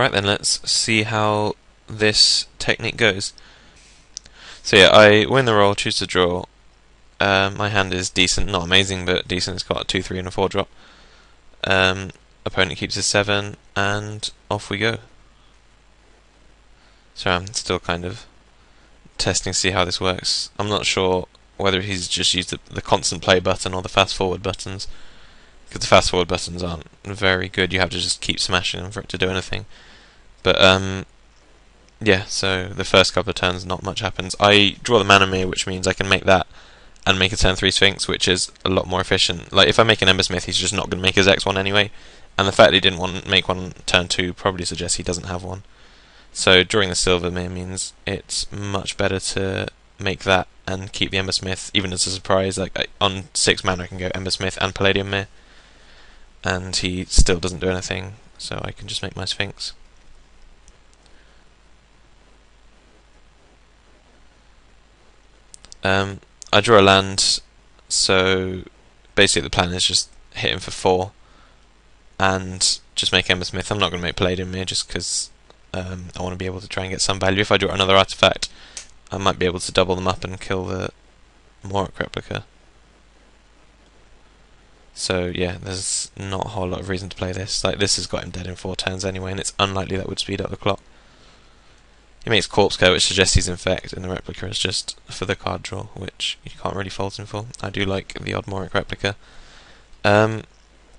Right then, let's see how this technique goes. So yeah, I win the roll, choose to draw. My hand is decent, not amazing, but decent. It's got a 2, 3 and a 4 drop. Opponent keeps his 7, and off we go. So I'm still kind of testing to see how this works. I'm not sure whether he's just used the constant play button or the fast forward buttons, because the fast forward buttons aren't very good. You have to just keep smashing them for it to do anything. But yeah, so the first couple of turns not much happens. I draw the mana mirror, which means I can make that and make a turn 3 Sphinx, which is a lot more efficient. Like if I make an Embersmith, he's just not going to make his X1 anyway, and the fact that he didn't want to make one turn 2 probably suggests he doesn't have one. So drawing the silver mirror means it's much better to make that and keep the Embersmith, even as a surprise. Like on 6 mana I can go Embersmith and Palladium Mirror, and he still doesn't do anything, so I can just make my Sphinx. I draw a land, so basically the plan is just hit him for 4 and just make Embersmith. I'm not going to make Palladium Mirror just because I want to be able to try and get some value. If I draw another artifact, I might be able to double them up and kill the Morik replica. So yeah, there's not a whole lot of reason to play this. Like this has got him dead in 4 turns anyway, and it's unlikely that would speed up the clock. He makes Corpse Code, which suggests he's infect, and the replica is just for the card draw, which you can't really fault him for. I do like the odd Morik replica.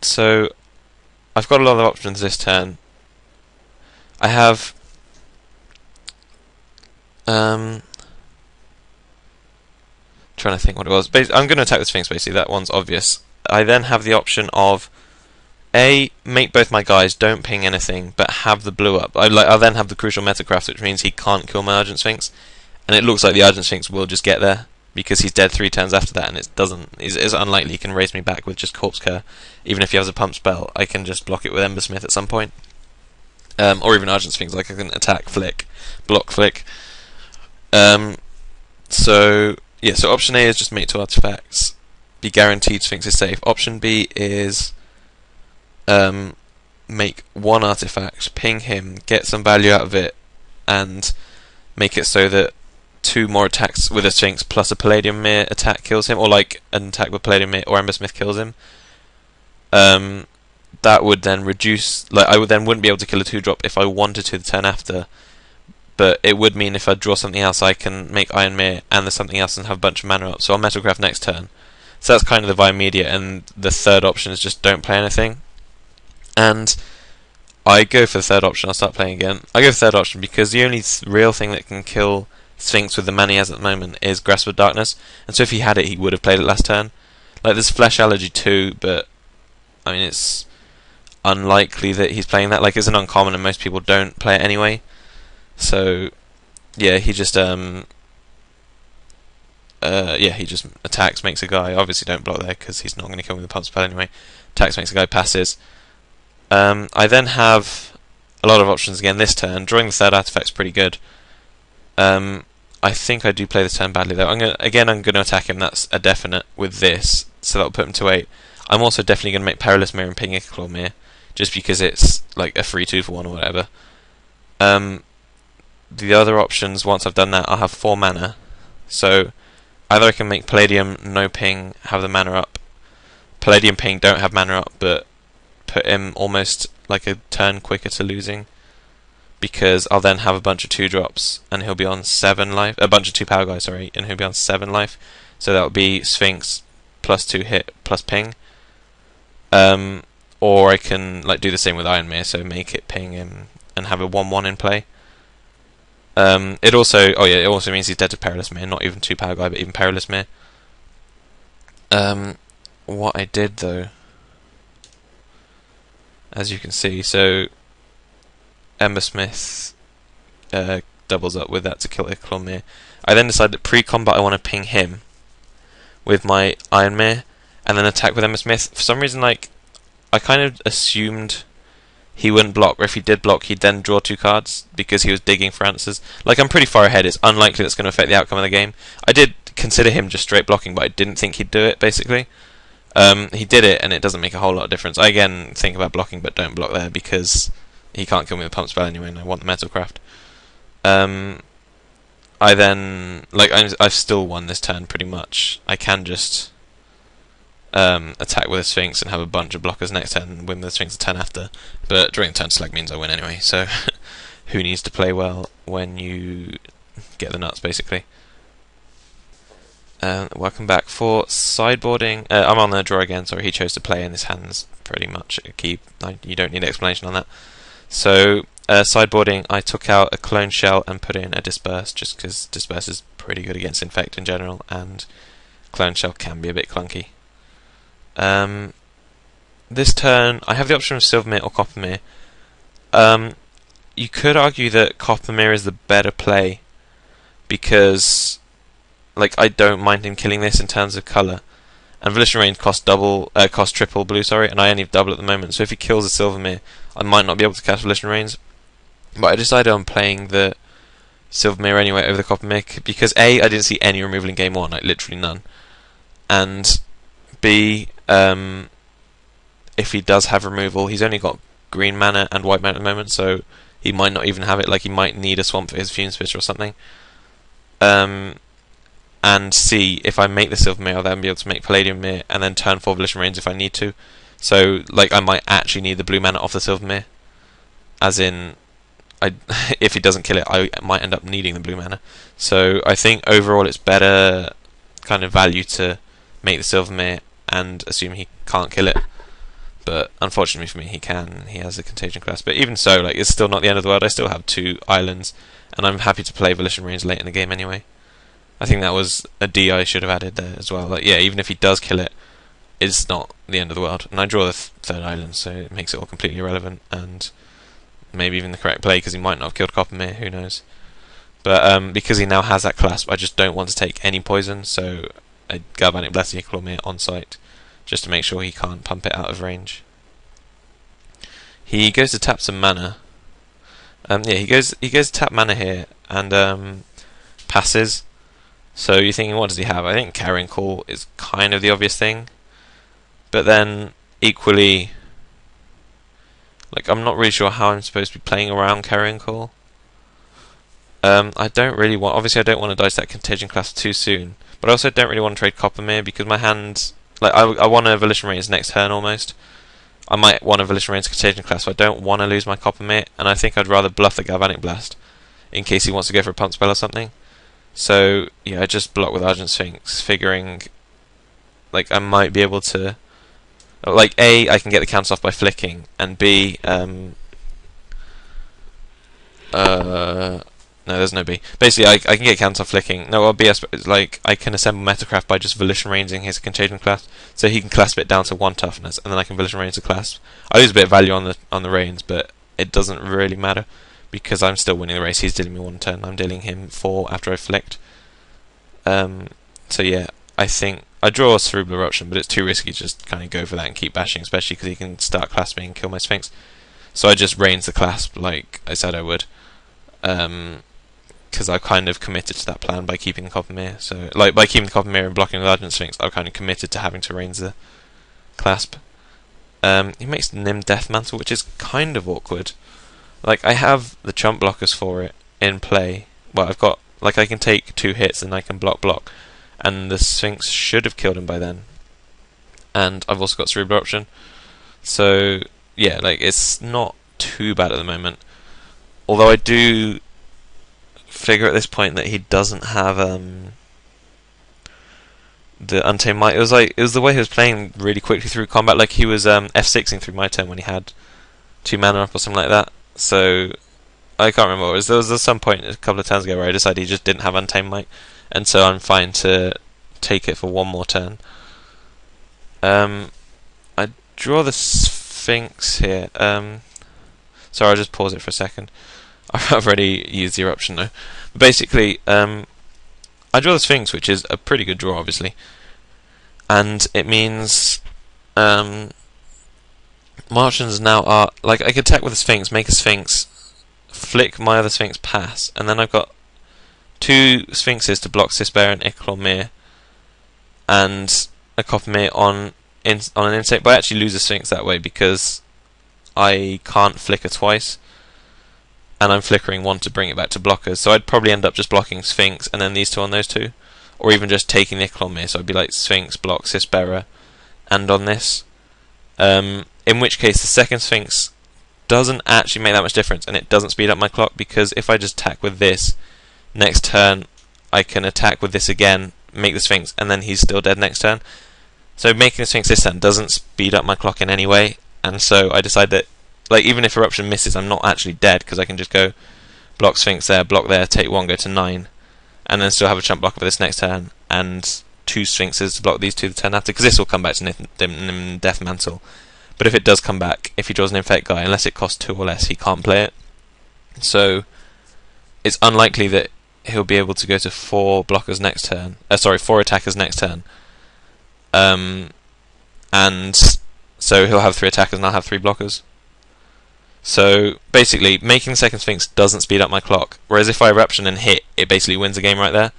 So I've got a lot of options this turn. I have trying to think what it was. I'm going to attack the Sphinx basically. That one's obvious. I then have the option of A, make both my guys don't ping anything, but have the blue up. I'll then have the crucial metacraft, which means he can't kill my Argent Sphinx, and it looks like the Argent Sphinx will just get there because he's dead 3 turns after that, and it doesn't. It's unlikely he can raise me back with just Corpse Cur. Even if he has a pump spell, I can just block it with Embersmith at some point, or even Argent Sphinx. Like I can attack, flick, block, flick. So yeah, so option A is just make 2 artifacts, be guaranteed Sphinx is safe. Option B is make 1 artifact, ping him, get some value out of it, and make it so that 2 more attacks with a Sphinx plus a Palladium Mirror attack kills him, or like an attack with Palladium Mirror or Embersmith kills him. That would then reduce, like I would then wouldn't be able to kill a 2-drop if I wanted to the turn after, but it would mean if I draw something else I can make Iron Mirror and there's something else and have a bunch of mana up, so I'll Metalcraft next turn. So that's kind of the via media, and the third option is just don't play anything. And I go for the third option. I'll start playing again. I go for the third option because the only real thing that can kill Sphinx with the mana he has at the moment is Grasp of Darkness, and so if he had it he would have played it last turn. Like there's Flesh Allergy too, but I mean it's unlikely that he's playing that. Like it's an uncommon and most people don't play it anyway. So yeah, he just he just attacks, makes a guy. Obviously don't block there because he's not going to kill me with the pump spell anyway. Attacks, makes a guy, passes. I then have a lot of options again this turn. Drawing the third artifact's pretty good. I think I do play this turn badly though. I'm going to attack him. That's a definite with this, so that'll put him to 8. I'm also definitely going to make Perilous Mirror and ping Ichor Mirror, just because it's like a free 2 for 1 or whatever. The other options, once I've done that, I'll have 4 mana. So either I can make Palladium, no ping, have the mana up. Palladium ping, don't have mana up, but put him almost like a turn quicker to losing, because I'll then have a bunch of 2-drops and he'll be on 7 life. A bunch of 2 power guys, sorry, and he'll be on 7 life. So that would be Sphinx plus 2 hit plus ping. Or I can like do the same with Iron Mirror, so make it ping him and have a 1/1 in play. It also means he's dead to Perilous Mirror, not even 2 power guy, but even Perilous Mirror. What I did though, as you can see, so Embersmith doubles up with that to kill Ichor Mirror. I then decided that pre-combat I want to ping him with my Iron Mirror and then attack with Embersmith. For some reason, like I kind of assumed he wouldn't block, or if he did block, he'd then draw 2 cards because he was digging for answers. Like I'm pretty far ahead. It's unlikely that's going to affect the outcome of the game. I did consider him just straight blocking, but I didn't think he'd do it. Basically, he did it, and it doesn't make a whole lot of difference. I again think about blocking, but don't block there because he can't kill me with pump spell anyway, and I want the metal craft. I then, like, I've still won this turn pretty much. I can just attack with a Sphinx and have a bunch of blockers next turn and win with the Sphinx the turn after. But during turn select means I win anyway, so who needs to play well when you get the nuts, basically. Welcome back for sideboarding. I'm on the draw again, sorry, he chose to play, and his hand's pretty much a keep. You don't need explanation on that. So, sideboarding, I took out a clone shell and put in a disperse, just because disperse is pretty good against infect in general, and clone shell can be a bit clunky. This turn, I have the option of Silvermere or Coppermere. You could argue that Coppermere is the better play, because, like, I don't mind him killing this in terms of colour. And Volition Range costs triple blue, sorry, and I only have double at the moment, so if he kills a Silvermere, I might not be able to cast Volition Range. But I decided on playing the Silvermere anyway over the Coppermere, because A, I didn't see any removal in game 1, like literally none. And B, if he does have removal, he's only got green mana and white mana at the moment, so he might not even have it, like he might need a swamp for his Fume Spitter or something. And C, if I make the Silvermere, I'll then be able to make Palladium Mere and then turn 4 Volition Range if I need to. So, like, I might actually need the blue mana off the Silvermere. As in, if he doesn't kill it, I might end up needing the blue mana. So, I think overall it's better kind of value to make the Silvermere and assume he can't kill it. But unfortunately for me, he can. He has a Contagion class. But even so, like, it's still not the end of the world. I still have 2 islands, and I'm happy to play Volition Range late in the game anyway. I think that was a D I should have added there as well. Like, yeah, even if he does kill it, it's not the end of the world. And I draw the third island, so it makes it all completely irrelevant, and maybe even the correct play, because he might not have killed Coppermere, who knows. But because he now has that clasp, I just don't want to take any poison, so I Galvanic Blast Clawmere on site, just to make sure he can't pump it out of range. He goes to tap some mana. Yeah, he goes to tap mana here, and passes. So you're thinking, what does he have? I think Carrion Call is kind of the obvious thing. But then, equally, like, I'm not really sure how I'm supposed to be playing around Carrion Call. I don't really want, obviously I don't want to dice that Contagion class too soon. But I also don't really want to trade Coppermere, because my hand, like, I want a Volition Range next turn almost. I might want a Volition Range Contagion class, so I don't want to lose my Coppermere, and I think I'd rather bluff the Galvanic Blast, in case he wants to go for a pump spell or something. So, yeah, I just block with Argent Sphinx, figuring, like, I might be able to, like, A, I can get the counters off by flicking, and B, no, there's no B. Basically, I can get counters off flicking. No, well, B, like, I can assemble Metacraft by just Volition Ranging his Contagion clasp, so he can clasp it down to 1 toughness, and then I can Volition Range the clasp. I lose a bit of value on the reins, but it doesn't really matter, because I'm still winning the race. He's dealing me 1 turn, I'm dealing him 4 after I flicked. So yeah, I think I draw a Cerebral Eruption, but it's too risky to just kind of go for that and keep bashing, especially because he can start clasping and kill my Sphinx. So I just range the clasp like I said I would, because I kind of committed to that plan by keeping the Coppermere. So, like, by keeping the Coppermere and blocking the Argent Sphinx, I've kind of committed to having to range the clasp. He makes Nim Deathmantle, which is kind of awkward. Like, I have the chump blockers for it in play. Well, I've got, like, I can take 2 hits and I can block, and the Sphinx should have killed him by then. And I've also got Cerebral Eruption. So, yeah, like, it's not too bad at the moment. Although I do figure at this point that he doesn't have the Untamed Might. It was the way he was playing really quickly through combat. Like, he was F6ing through my turn when he had 2 mana up or something like that. So I can't remember what it was. There was some point a couple of turns ago where I decided he just didn't have Untamed Might, and so I'm fine to take it for 1 more turn. I draw the Sphinx here. Sorry, I'll just pause it for a second. I've already used the Eruption though. But basically, I draw the Sphinx, which is a pretty good draw, obviously, and it means my options now are, like, I could attack with a Sphinx, make a Sphinx, flick my other Sphinx, pass, and then I've got 2 Sphinxes to block Cisbear and Icklormere, and a Coppermere on an insect, but I actually lose a Sphinx that way because I can't flicker twice. and I'm flickering one to bring it back to blockers. So I'd probably end up just blocking Sphinx and then these two on those two, or even just taking nickel on me. So I'd be like Sphinx, block, Cisbera, and on this. In which case the second Sphinx doesn't actually make that much difference, and it doesn't speed up my clock, because if I just attack with this, next turn I can attack with this again, make the Sphinx, and then he's still dead next turn. So making the Sphinx this turn doesn't speed up my clock in any way, and so I decide that, like, even if Eruption misses, I'm not actually dead, because I can just go block Sphinx there, block there, take one, go to 9, and then still have a chump blocker for this next turn, and 2 Sphinxes to block these 2 the turn after, because this will come back to Death Mantle. But if it does come back, if he draws an Infect guy, unless it costs 2 or less, he can't play it. So it's unlikely that he'll be able to go to 4 blockers next turn. 4 attackers next turn. And so he'll have 3 attackers and I'll have 3 blockers. So basically, making the second Sphinx doesn't speed up my clock. Whereas if I Eruption and hit, it basically wins the game right there.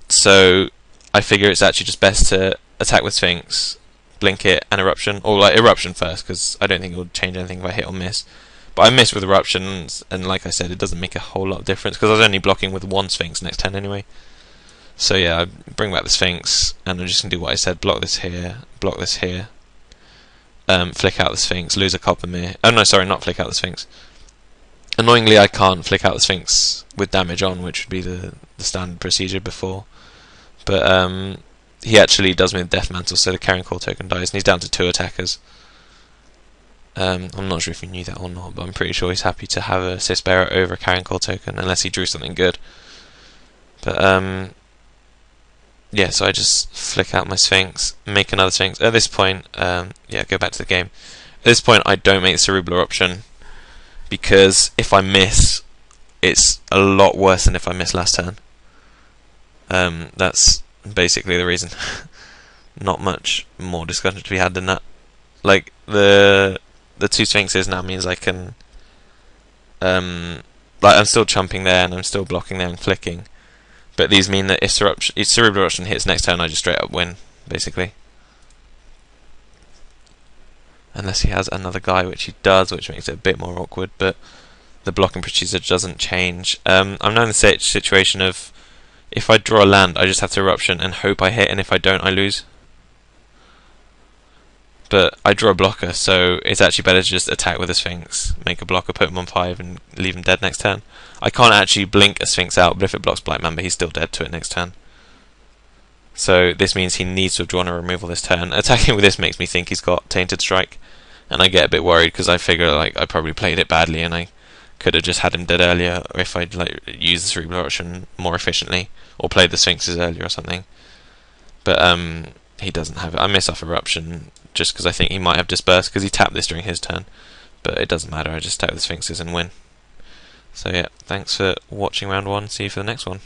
So I figure it's actually just best to attack with Sphinx, blink it, and Eruption, or like Eruption first, because I don't think it will change anything if I hit or miss. But I missed with Eruptions, and like I said, it doesn't make a whole lot of difference, because I was only blocking with 1 Sphinx next turn anyway. So yeah, I bring back the Sphinx, and I'm just going to do what I said, block this here, flick out the Sphinx, lose a Coppermere. Oh no, sorry, not flick out the Sphinx. Annoyingly, I can't flick out the Sphinx with damage on, which would be the standard procedure before. But he actually does me with Death Mantle, so the Carrying Call token dies, and he's down to 2 attackers. I'm not sure if you knew that or not, but I'm pretty sure he's happy to have a Cisbera over a Carrying Call token, unless he drew something good. But yeah, so I just flick out my Sphinx, make another Sphinx. At this point, yeah, go back to the game. At this point, I don't make the Cerebral Eruption, because if I miss, it's a lot worse than if I missed last turn. That's basically the reason. Not much more discussion to be had than that. Like, the 2 Sphinxes now means I can, like, I'm still chumping there and I'm still blocking there and flicking. But these mean that if Cerebral Eruption hits next turn, I just straight up win, basically. Unless he has another guy, which he does, which makes it a bit more awkward, but the blocking procedure doesn't change. I'm now in the situation of, if I draw a land, I just have to Eruption and hope I hit, and if I don't, I lose. But I draw a blocker, so it's actually better to just attack with a Sphinx, make a blocker, put him on 5, and leave him dead next turn. I can't actually blink a Sphinx out, but if it blocks Blight Mamba, he's still dead to it next turn. So this means he needs to have drawn a removal this turn. Attacking with this makes me think he's got Tainted Strike, and I get a bit worried because I figure like I probably played it badly and I could have just had him dead earlier if I'd like used the Cerebral Eruption more efficiently, or played the Sphinxes earlier or something. But he doesn't have it. I miss off Eruption just because I think he might have Dispersed, because he tapped this during his turn. But it doesn't matter, I just tap the Sphinxes and win. So yeah, thanks for watching round 1, see you for the next one.